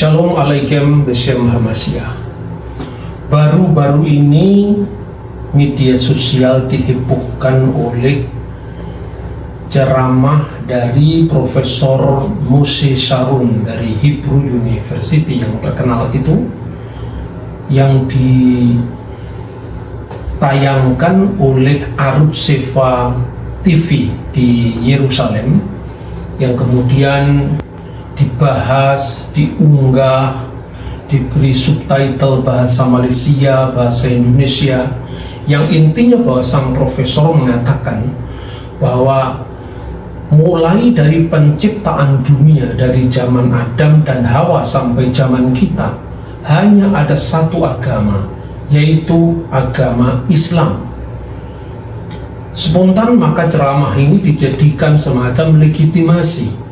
Shalom alaikum Beshem Hamasyah. Baru-baru ini media sosial dihebohkan oleh ceramah dari Profesor Moshe Sharon dari Hebrew University yang terkenal itu, yang ditayangkan oleh Arutz Sheva TV di Yerusalem, yang kemudian dibahas, diunggah, diberi subtitle bahasa Malaysia, bahasa Indonesia, yang intinya bahwa sang profesor mengatakan bahwa mulai dari penciptaan dunia, dari zaman Adam dan Hawa sampai zaman kita, hanya ada satu agama, yaitu agama Islam. Spontan maka ceramah ini dijadikan semacam legitimasi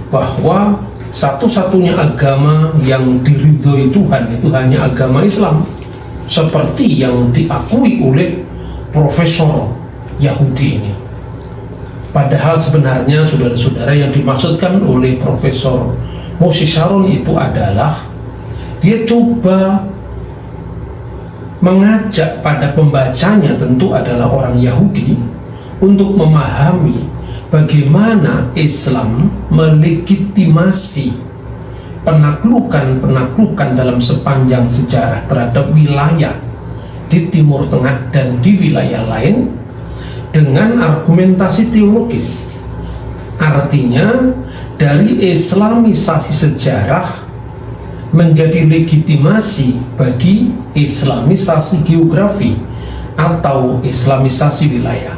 bahwa satu-satunya agama yang diridhoi Tuhan itu hanya agama Islam, seperti yang diakui oleh Profesor Yahudi ini. Padahal sebenarnya saudara-saudara, yang dimaksudkan oleh Profesor Moshe Sharon itu adalah dia coba mengajak pada pembacanya, tentu adalah orang Yahudi, untuk memahami bagaimana Islam melegitimasi penaklukan dalam sepanjang sejarah terhadap wilayah di Timur Tengah dan di wilayah lain dengan argumentasi teologis. Artinya, dari islamisasi sejarah menjadi legitimasi bagi islamisasi geografi atau islamisasi wilayah.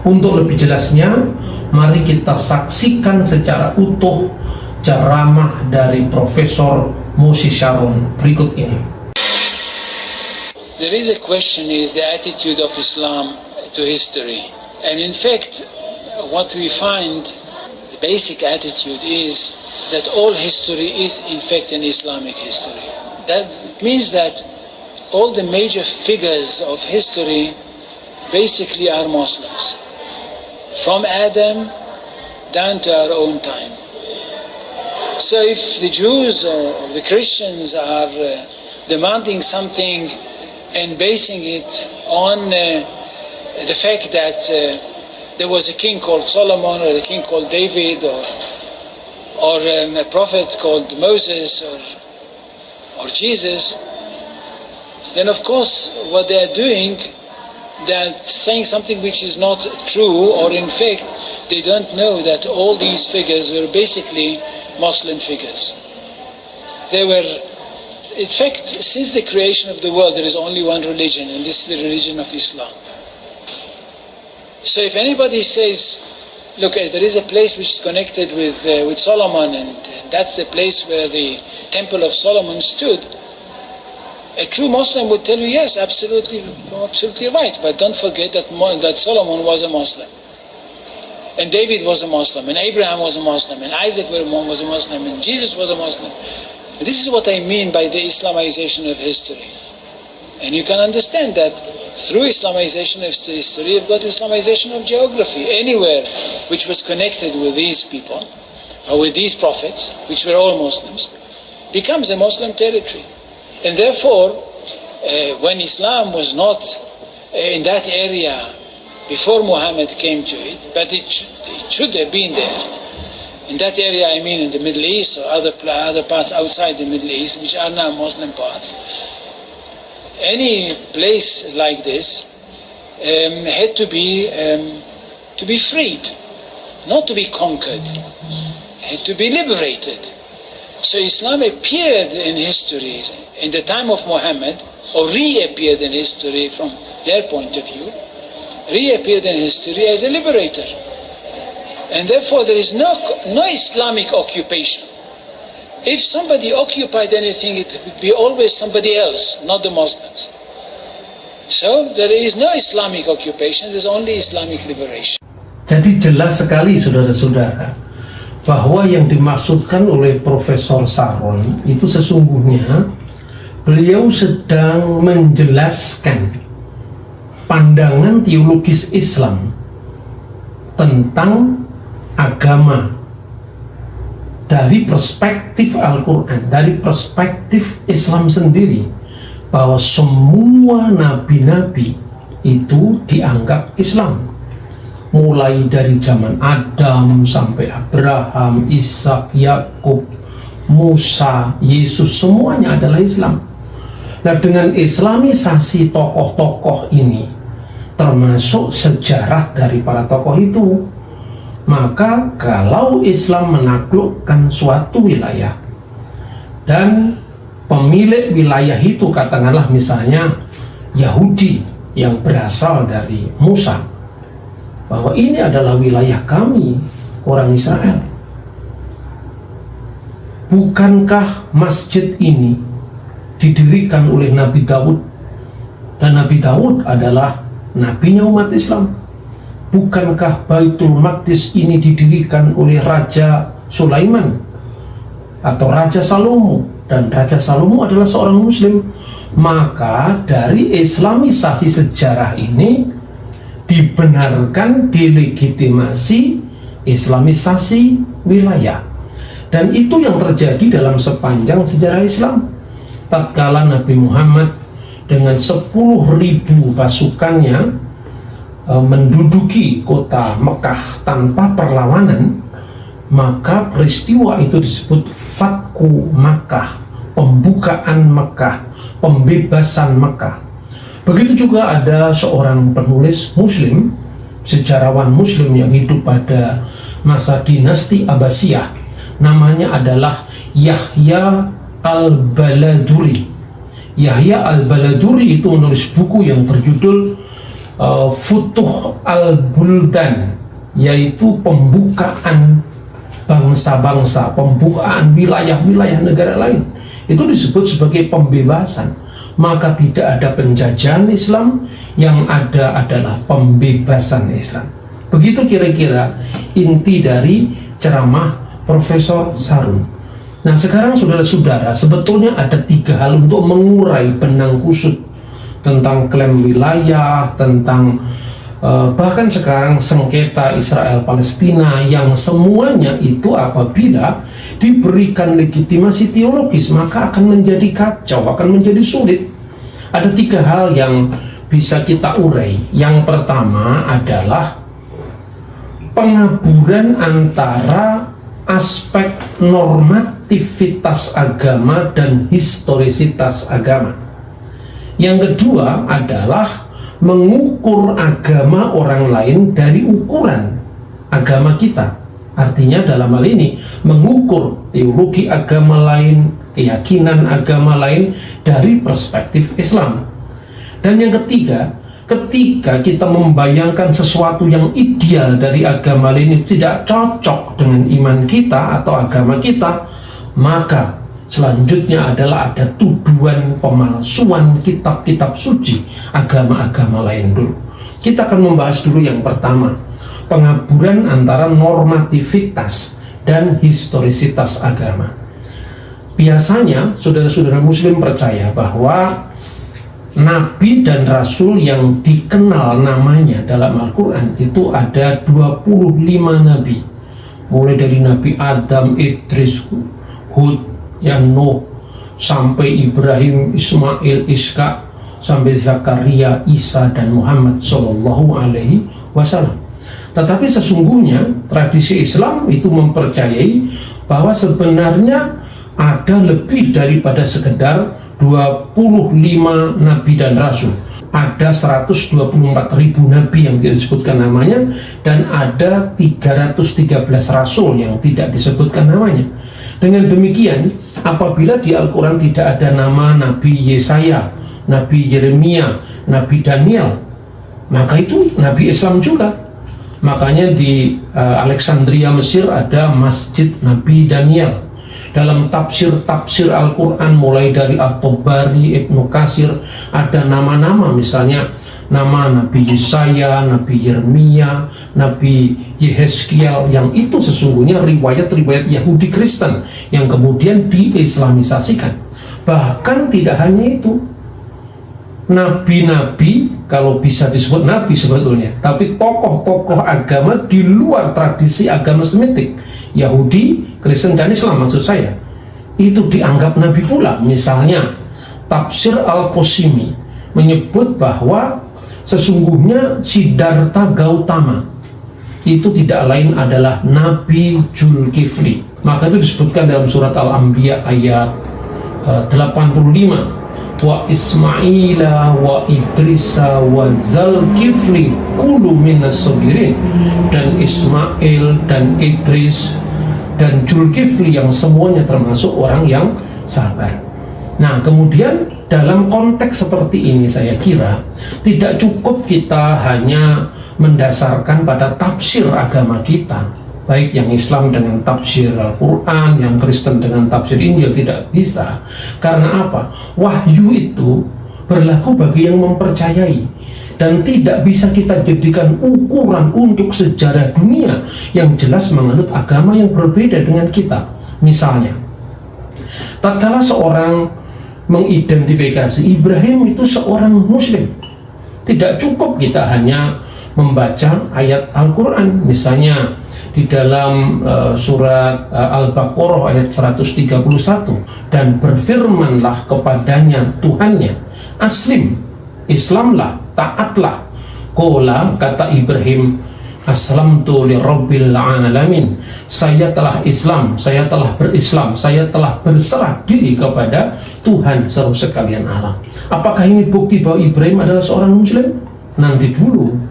Untuk lebih jelasnya, mari kita saksikan secara utuh ceramah dari Profesor Moshe Sharon berikut ini. There is a question, is the attitude of Islam to history. And in fact, what we find, the basic attitude is that all history is in fact an Islamic history. That means that all the major figures of history basically are Muslims. From Adam down to our own time. So if the Jews or the Christians are demanding something and basing it on the fact that there was a king called Solomon, or a king called David, or a prophet called Moses, or Jesus, then of course what they are doing, they're saying something which is not true, or in fact they don't know that all these figures were basically Muslim figures. They were, in fact, since the creation of the world there is only one religion, and this is the religion of Islam. So if anybody says, look, there is a place which is connected with Solomon, and that's the place where the Temple of Solomon stood, a true Muslim would tell you, yes, absolutely right. But don't forget that Solomon was a Muslim, and David was a Muslim, and Abraham was a Muslim, and Isaac was a Muslim, and Jesus was a Muslim. And this is what I mean by the Islamization of history. And you can understand that through Islamization of history, you've got Islamization of geography. Anywhere which was connected with these people, or with these prophets, which were all Muslims, becomes a Muslim territory. And therefore, when Islam was not in that area before Muhammad came to it, but it should have been there. In that area, I mean in the Middle East or other parts outside the Middle East, which are now Muslim parts. Any place like this had to be freed, not to be conquered, had to be liberated. So Islam appeared in history in the time of Muhammad, or reappeared in history from their point of view, reappeared in history as a liberator. And therefore there is no Islamic occupation. If somebody occupied anything, it would be always somebody else, not the Muslims. So there is no Islamic occupation, there is only Islamic liberation. Jadi jelas sekali saudara-saudara, bahwa yang dimaksudkan oleh Profesor Sharon itu sesungguhnya beliau sedang menjelaskan pandangan teologis Islam tentang agama dari perspektif Al-Quran, dari perspektif Islam sendiri, bahwa semua nabi-nabi itu dianggap Islam, mulai dari zaman Adam sampai Abraham, Ishak, Yakub, Musa, Yesus, semuanya adalah Islam. Nah, dengan islamisasi tokoh-tokoh ini, termasuk sejarah dari para tokoh itu, maka kalau Islam menaklukkan suatu wilayah dan pemilik wilayah itu katakanlah misalnya Yahudi yang berasal dari Musa, bahwa ini adalah wilayah kami, orang Israel, bukankah masjid ini didirikan oleh Nabi Daud, dan Nabi Daud adalah nabinya umat Islam? Bukankah Baitul Maqdis ini didirikan oleh Raja Sulaiman atau Raja Salomo, dan Raja Salomo adalah seorang Muslim? Maka dari islamisasi sejarah ini dibenarkan, dilegitimasi islamisasi wilayah. Dan itu yang terjadi dalam sepanjang sejarah Islam. Tatkala Nabi Muhammad dengan 10.000 pasukannya menduduki kota Mekah tanpa perlawanan, maka peristiwa itu disebut Fatku Makkah, pembukaan Mekah, pembebasan Mekah. Begitu juga ada seorang penulis Muslim, sejarawan Muslim yang hidup pada masa dinasti Abbasiyah, namanya adalah Yahya Al-Baladuri. Yahya Al-Baladuri itu menulis buku yang berjudul Futuh Al-Buldan, yaitu pembukaan bangsa-bangsa, pembukaan wilayah-wilayah negara lain. Itu disebut sebagai pembebasan. Maka tidak ada penjajahan Islam, yang ada adalah pembebasan Islam. Begitu kira-kira inti dari ceramah Profesor Sarun. Nah, sekarang saudara-saudara, sebetulnya ada 3 hal untuk mengurai benang kusut tentang klaim wilayah, tentang bahkan sekarang sengketa Israel Palestina, yang semuanya itu apabila diberikan legitimasi teologis maka akan menjadi kacau, akan menjadi sulit. Ada 3 hal yang bisa kita urai. Yang pertama adalah pengaburan antara aspek normativitas agama dan historisitas agama. Yang kedua adalah mengukur agama orang lain dari ukuran agama kita. Artinya dalam hal ini mengukur teologi agama lain, keyakinan agama lain dari perspektif Islam. Dan yang ketiga, ketika kita membayangkan sesuatu yang ideal dari agama lain itu tidak cocok dengan iman kita atau agama kita, maka selanjutnya adalah ada tuduhan pemalsuan kitab-kitab suci agama-agama lain dulu. Kita akan membahas dulu yang pertama, pengaburan antara normativitas dan historisitas agama. Biasanya saudara-saudara Muslim percaya bahwa Nabi dan Rasul yang dikenal namanya dalam Al-Quran itu ada 25 Nabi, mulai dari Nabi Adam, Idris, Hud, Nuh, sampai Ibrahim, Ismail, Ishak, sampai Zakaria, Isa, dan Muhammad Sallallahu Alaihi Wasallam. Tetapi sesungguhnya tradisi Islam itu mempercayai bahwa sebenarnya ada lebih daripada sekedar 25 Nabi dan Rasul. Ada 124.000 Nabi yang tidak disebutkan namanya, dan ada 313 Rasul yang tidak disebutkan namanya. Dengan demikian, apabila di Al-Quran tidak ada nama Nabi Yesaya, Nabi Yeremia, Nabi Daniel, maka itu Nabi Islam juga. Makanya di Alexandria, Mesir ada Masjid Nabi Daniel. Dalam tafsir-tafsir Al-Quran mulai dari At-Tabari, Ibnu Katsir, ada nama-nama, misalnya nama Nabi Yesaya, Nabi Yeremia, Nabi Yehezkiel, yang itu sesungguhnya riwayat-riwayat Yahudi Kristen yang kemudian diislamisasikan. Bahkan tidak hanya itu, nabi-nabi, kalau bisa disebut nabi sebetulnya, tapi tokoh-tokoh agama di luar tradisi agama Semitik Yahudi, Kristen, dan Islam maksud saya, itu dianggap nabi pula. Misalnya tafsir Al-Qasimi menyebut bahwa sesungguhnya Siddhartha Gautama itu tidak lain adalah Nabi Zulkifli. Maka itu disebutkan dalam surat Al-Anbiya ayat 85, wa Ismaila wa Idrisa wa Zalkifli kulu minas sabirin, dan Ismail dan Idris dan Zulkifli yang semuanya termasuk orang yang sabar. Nah, kemudian dalam konteks seperti ini saya kira tidak cukup kita hanya mendasarkan pada tafsir agama kita, baik yang Islam dengan tafsir Al-Quran, yang Kristen dengan tafsir Injil. Tidak bisa. Karena apa? Wahyu itu berlaku bagi yang mempercayai, dan tidak bisa kita jadikan ukuran untuk sejarah dunia yang jelas menganut agama yang berbeda dengan kita. Misalnya, tatkala seorang mengidentifikasi Ibrahim itu seorang muslim, tidak cukup kita hanya membaca ayat Al-Quran. Misalnya di dalam surat Al-Baqarah ayat 131, dan berfirmanlah kepadanya Tuhannya, aslim, Islamlah, taatlah. Qala, kata Ibrahim, aslamtu lirabbil alamin, saya telah Islam, saya telah berislam, saya telah berserah diri kepada Tuhan seluruh sekalian alam. Apakah ini bukti bahwa Ibrahim adalah seorang muslim? Nanti dulu.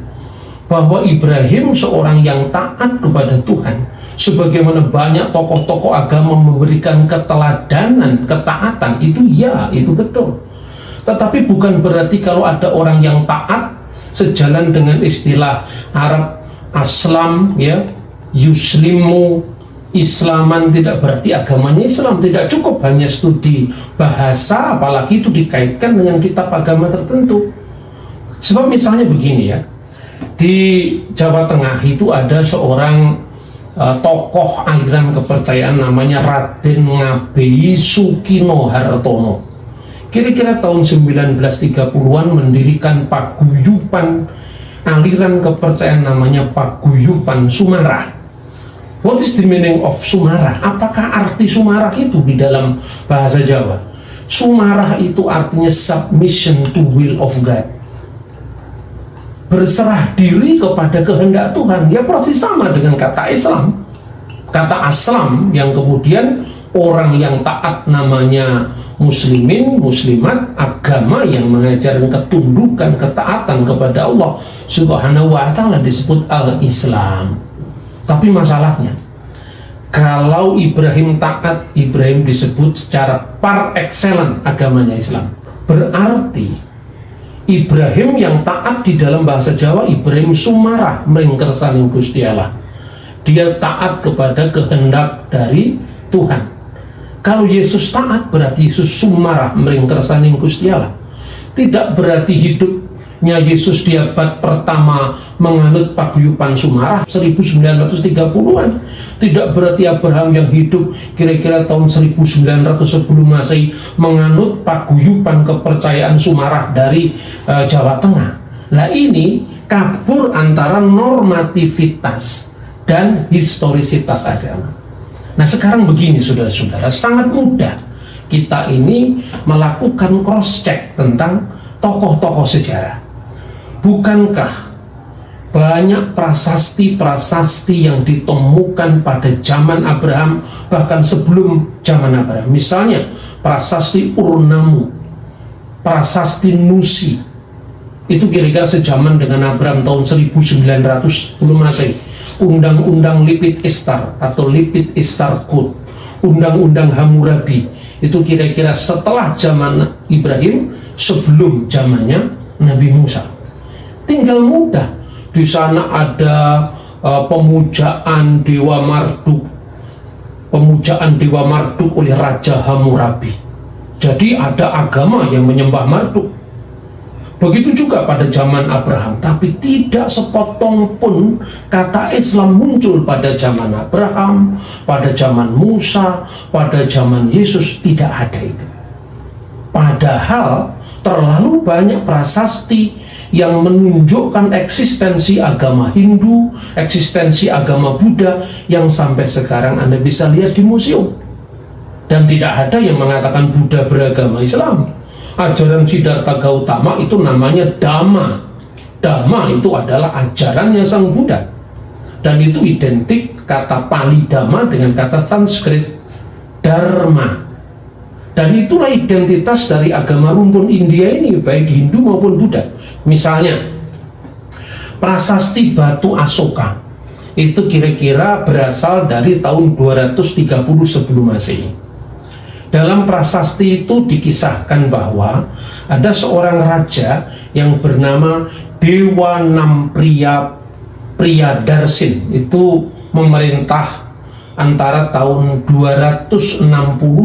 Bahwa Ibrahim seorang yang taat kepada Tuhan, sebagaimana banyak tokoh-tokoh agama memberikan keteladanan, ketaatan, itu ya, itu betul. Tetapi bukan berarti kalau ada orang yang taat sejalan dengan istilah Arab aslam, ya, yuslimu, Islaman, tidak berarti agamanya Islam. Tidak cukup hanya studi bahasa, apalagi itu dikaitkan dengan kitab agama tertentu. Sebab misalnya begini ya, di Jawa Tengah itu ada seorang tokoh aliran kepercayaan namanya Raden Ngabei Sukino Hartono. Kira-kira tahun 1930-an mendirikan paguyuban aliran kepercayaan namanya Paguyuban Sumarah. What is the meaning of Sumarah? Apakah arti Sumarah itu di dalam bahasa Jawa? Sumarah itu artinya submission to will of God, berserah diri kepada kehendak Tuhan. Ya persis sama dengan kata Islam, kata aslam, yang kemudian orang yang taat namanya muslimin, muslimat, agama yang mengajarkan ketundukan, ketaatan kepada Allah Subhanahu wa ta'ala disebut al-Islam. Tapi masalahnya, kalau Ibrahim taat, Ibrahim disebut secara par excellence agamanya Islam. Berarti Ibrahim yang taat di dalam bahasa Jawa, Ibrahim Sumarah mringkersaning Gusti Allah. Dia taat kepada kehendak dari Tuhan. Kalau Yesus taat, berarti Yesus Sumarah mringkersaning Gusti Allah. Tidak berarti hidupnya Yesus di abad pertama menganut paguyuban Sumarah 1930-an. Tidak berarti Abraham yang hidup kira-kira tahun 1900 sebelum Masehi menganut paguyuban kepercayaan Sumarah dari Jawa Tengah. Nah, ini kabur antara normativitas dan historisitas agama. Nah, sekarang begini saudara-saudara, sangat mudah kita ini melakukan cross check tentang tokoh-tokoh sejarah. Bukankah banyak prasasti-prasasti yang ditemukan pada zaman Abraham, bahkan sebelum zaman Abraham? Misalnya prasasti Urnamu, prasasti Nusi, itu kira-kira sejaman dengan Abraham tahun 1900 sebelum Masehi. Undang-undang Lipit Ishtar atau Lipit Ishtar Code, Undang-undang Hammurabi, itu kira-kira setelah zaman Ibrahim, sebelum zamannya Nabi Musa. Tinggal mudah, di sana ada pemujaan Dewa Marduk, pemujaan Dewa Marduk oleh Raja Hammurabi. Jadi ada agama yang menyembah Marduk. Begitu juga pada zaman Abraham, tapi tidak sepotong pun kata Islam muncul pada zaman Abraham, pada zaman Musa, pada zaman Yesus. Tidak ada itu. Padahal terlalu banyak prasasti yang menunjukkan eksistensi agama Hindu, eksistensi agama Buddha yang sampai sekarang Anda bisa lihat di museum. Dan tidak ada yang mengatakan Buddha beragama Islam. Ajaran Siddhartha Gautama itu namanya Dhamma. Dhamma itu adalah ajarannya Sang Buddha. Dan itu identik kata Pali Dhamma dengan kata Sanskrit Dharma. Dan itulah identitas dari agama rumpun India ini, baik Hindu maupun Buddha. Misalnya, prasasti batu Asoka itu kira-kira berasal dari tahun 230 sebelum Masehi. Dalam prasasti itu dikisahkan bahwa ada seorang raja yang bernama Dewa Nampriya Priyadarsin, itu memerintah antara tahun 260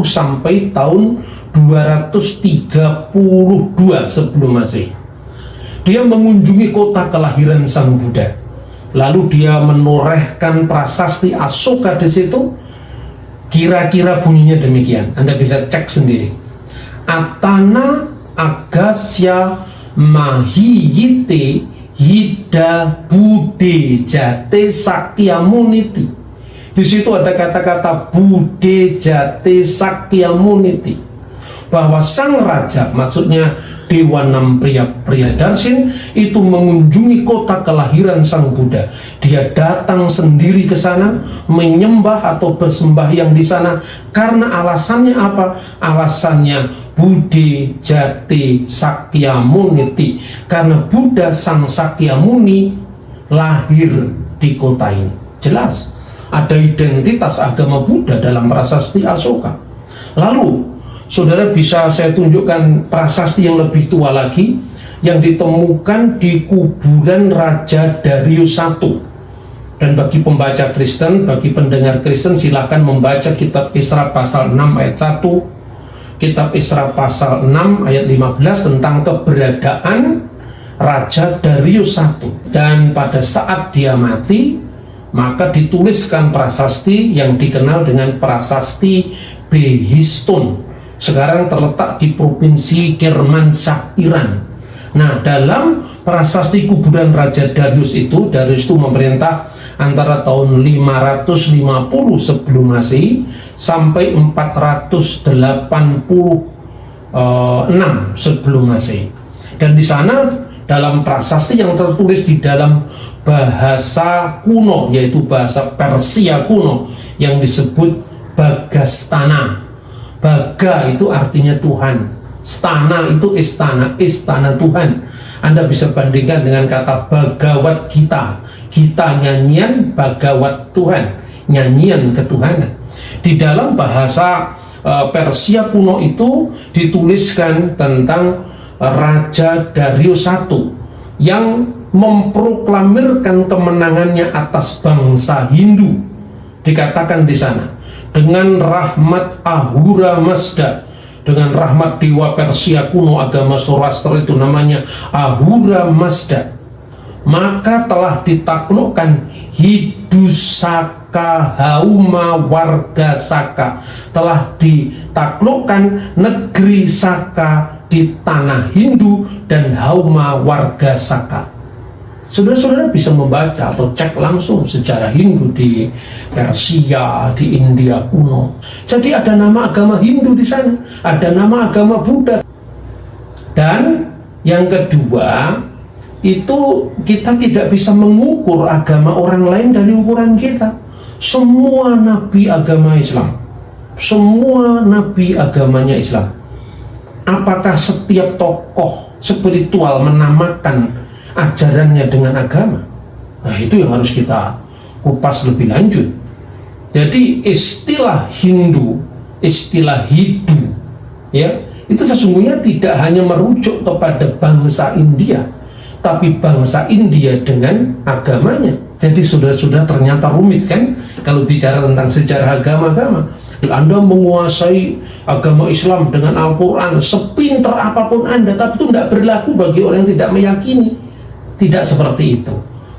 sampai tahun 232 sebelum Masehi. Dia mengunjungi kota kelahiran Sang Buddha. Lalu dia menorehkan prasasti Asoka di situ. Kira-kira bunyinya demikian. Anda bisa cek sendiri. Atana Agasya Mahiyite Hida Bude Jate Sakyamuniti. Di situ ada kata-kata Bude Jate Sakyamuniti, bahwa sang raja, maksudnya Dewa Nampriya Priyadarsin, itu mengunjungi kota kelahiran Sang Buddha. Dia datang sendiri ke sana, menyembah atau bersembahyang di sana. Karena alasannya apa? Alasannya Bude Jati Sakyamuniti, karena Buddha Sang Sakyamuni lahir di kota ini. Jelas ada identitas agama Buddha dalam prasasti Asoka. Lalu saudara bisa saya tunjukkan prasasti yang lebih tua lagi yang ditemukan di kuburan Raja Darius I. Dan bagi pembaca Kristen, bagi pendengar Kristen, silakan membaca kitab Isra pasal 6 ayat 1, kitab Isra pasal 6 ayat 15 tentang keberadaan Raja Darius I. Dan pada saat dia mati, maka dituliskan prasasti yang dikenal dengan prasasti Behistun. Sekarang terletak di provinsi Kermanshah, Iran. Nah, dalam prasasti kuburan Raja Darius itu memerintah antara tahun 550 sebelum Masehi sampai 486 sebelum Masehi. Dan di sana dalam prasasti yang tertulis di dalam bahasa kuno, yaitu bahasa Persia kuno yang disebut Bagastana. Baga itu artinya Tuhan, stana itu istana, istana Tuhan. Anda bisa bandingkan dengan kata Bhagavad Gita. Gita nyanyian, Bhagavad Tuhan, nyanyian ketuhanan. Di dalam bahasa Persia kuno itu dituliskan tentang Raja Darius I yang memproklamirkan kemenangannya atas bangsa Hindu. Dikatakan di sana, dengan rahmat Ahura Mazda, dengan rahmat dewa Persia kuno agama Zoroaster itu namanya Ahura Mazda, maka telah ditaklukkan Hidusaka Hauma Warga Saka, telah ditaklukkan negeri Saka di tanah Hindu dan Hauma Warga Saka. Saudara-saudara bisa membaca atau cek langsung sejarah Hindu di Persia, di India kuno. Jadi ada nama agama Hindu di sana, ada nama agama Buddha. Dan yang kedua, itu kita tidak bisa mengukur agama orang lain dari ukuran kita. Semua nabi agama Islam, semua nabi agamanya Islam. Apakah setiap tokoh spiritual menamakan ajarannya dengan agama? Nah, itu yang harus kita kupas lebih lanjut. Jadi istilah Hindu, istilah Hindu, ya, itu sesungguhnya tidak hanya merujuk kepada bangsa India, tapi bangsa India dengan agamanya. Jadi saudara-saudara, ternyata rumit kan kalau bicara tentang sejarah agama-agama. Anda menguasai agama Islam dengan Al-Quran sepinter apapun Anda, tapi itu tidak berlaku bagi orang yang tidak meyakini. Tidak seperti itu.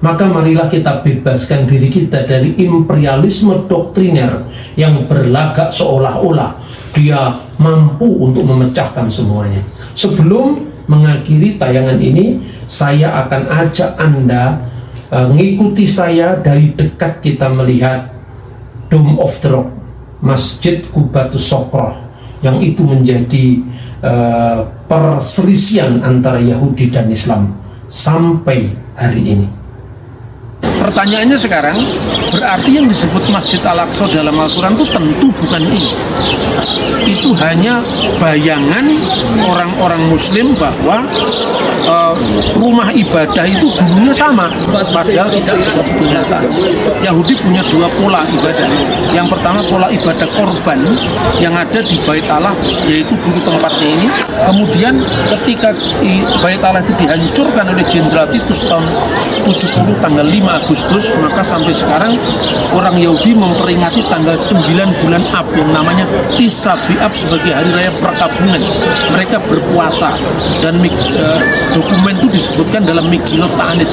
Maka marilah kita bebaskan diri kita dari imperialisme doktriner yang berlagak seolah-olah dia mampu untuk memecahkan semuanya. Sebelum mengakhiri tayangan ini, saya akan ajak Anda ngikuti saya dari dekat. Kita melihat Dome of the Rock, Masjid Qubatus Sokroh, yang itu menjadi perselisihan antara Yahudi dan Islam sampai hari ini. Pertanyaannya sekarang, berarti yang disebut Masjid Al-Aqsa dalam Al-Quran itu tentu bukan ini. Itu hanya bayangan orang-orang Muslim bahwa rumah ibadah itu dulunya sama, padahal tidak seperti kenyataan. Yahudi punya dua pola ibadah. Yang pertama pola ibadah korban yang ada di Bait Allah, yaitu dulu tempatnya ini. Kemudian ketika Bait Allah itu dihancurkan oleh Jenderal Titus tahun 70 tanggal 5 Agustus, maka sampai sekarang orang Yahudi memperingati tanggal 9 bulan Ab yang namanya Tis'a B'Av sebagai hari raya perkabungan. Mereka berpuasa dan dokumen itu disebutkan dalam Megilot Ta'anit,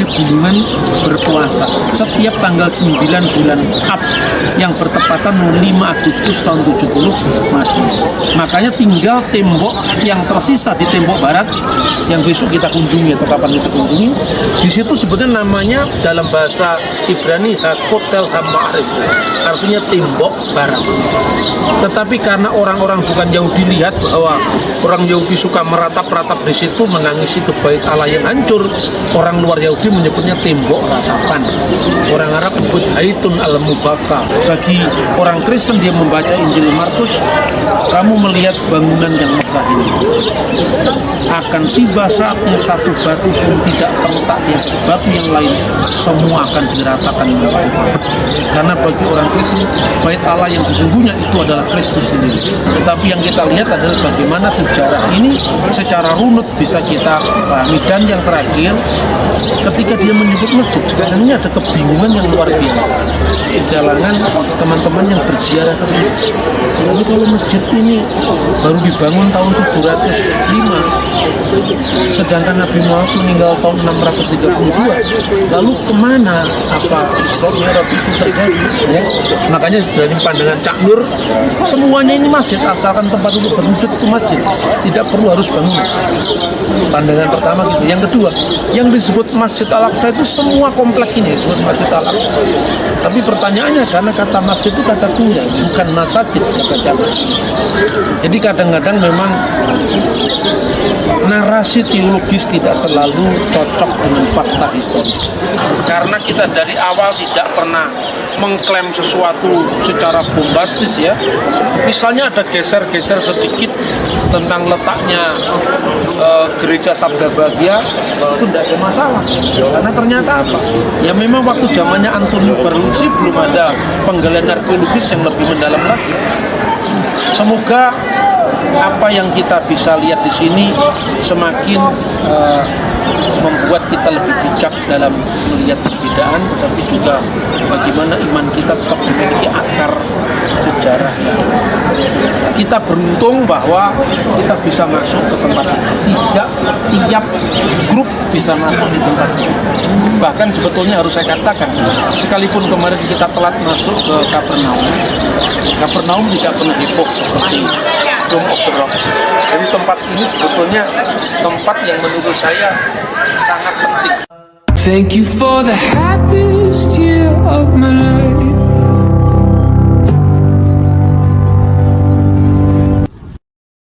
gunungan berpuasa setiap tanggal 9 bulan Ab yang bertepatan 5 Agustus tahun 70 Masehi. Makanya tinggal tembok yang tersisa di tembok barat yang besok kita kunjungi atau kapan kita kunjungi. Di situ sebetulnya namanya dalam bahasa Ibrani Hakotel Hamarif, artinya tembok barat. Tetapi karena orang-orang bukan Yahudi lihat bahwa orang Yahudi suka meratap-ratap di situ, menangisi ke Bait Allah yang hancur, orang luar Yahudi menyebutnya tembok ratapan. Orang Arab menyebut Haitun al-Mubaka. Bagi orang Kristen dia membaca Injil Markus, kamu melihat bangunan yang megah ini, akan tiba saatnya satu batu pun tidak terletak di atas batu yang lain, semua akan diratakan menjadi batu. Karena bagi orang Kristen, Bait Allah yang sesungguhnya itu adalah Kristus sendiri. Tetapi yang kita lihat adalah bagaimana sejarah ini secara runut bisa kita pahami. Dan yang terakhir, ketika dia menyebut masjid, sekarang ini ada kebingungan yang luar biasa di kalangan teman-teman yang berziarah ke sini. Lalu kalau masjid ini baru dibangun tahun 705, sedangkan Nabi Muhammad meninggal tahun 632, lalu kemana apa Isra Mi'raj itu terjadi? Ya? Makanya dari pandangan Cak Nur, semuanya ini masjid, asalkan tempat untuk bersujud itu masjid, tidak perlu harus bangun. Pandangan pertama gitu. Yang kedua, yang disebut Masjid Al-Aqsa itu semua komplek ini disebut Masjid Al-Aqsa. Tapi pertanyaannya, karena kata masjid itu kata tunggal, bukan masjid kata jamak. Jadi kadang-kadang memang narasi teologis tidak selalu cocok dengan fakta historis. Karena kita dari awal tidak pernah mengklaim sesuatu secara bombastis ya. Misalnya ada geser-geser sedikit tentang letaknya gereja Sabda Bahagia, itu tidak ada masalah. Karena ternyata apa? Ya memang waktu zamannya Antonio Berlucci belum ada penggalian arkeologis yang lebih mendalam lagi. Semoga apa yang kita bisa lihat di sini semakin membuat kita lebih bijak dalam melihat perbedaan, tapi juga bagaimana iman kita tetap memiliki akar sejarah. Kita beruntung bahwa kita bisa masuk ke tempat ini. Tidak tiap grup bisa masuk di tempat ini. Bahkan sebetulnya harus saya katakan, sekalipun kemarin kita telat masuk ke Kapernaum tidak pernah heboh seperti Dome of the Rock. Jadi tempat ini sebetulnya tempat yang menurut saya sangat penting. Thank you for the happiest year of my life.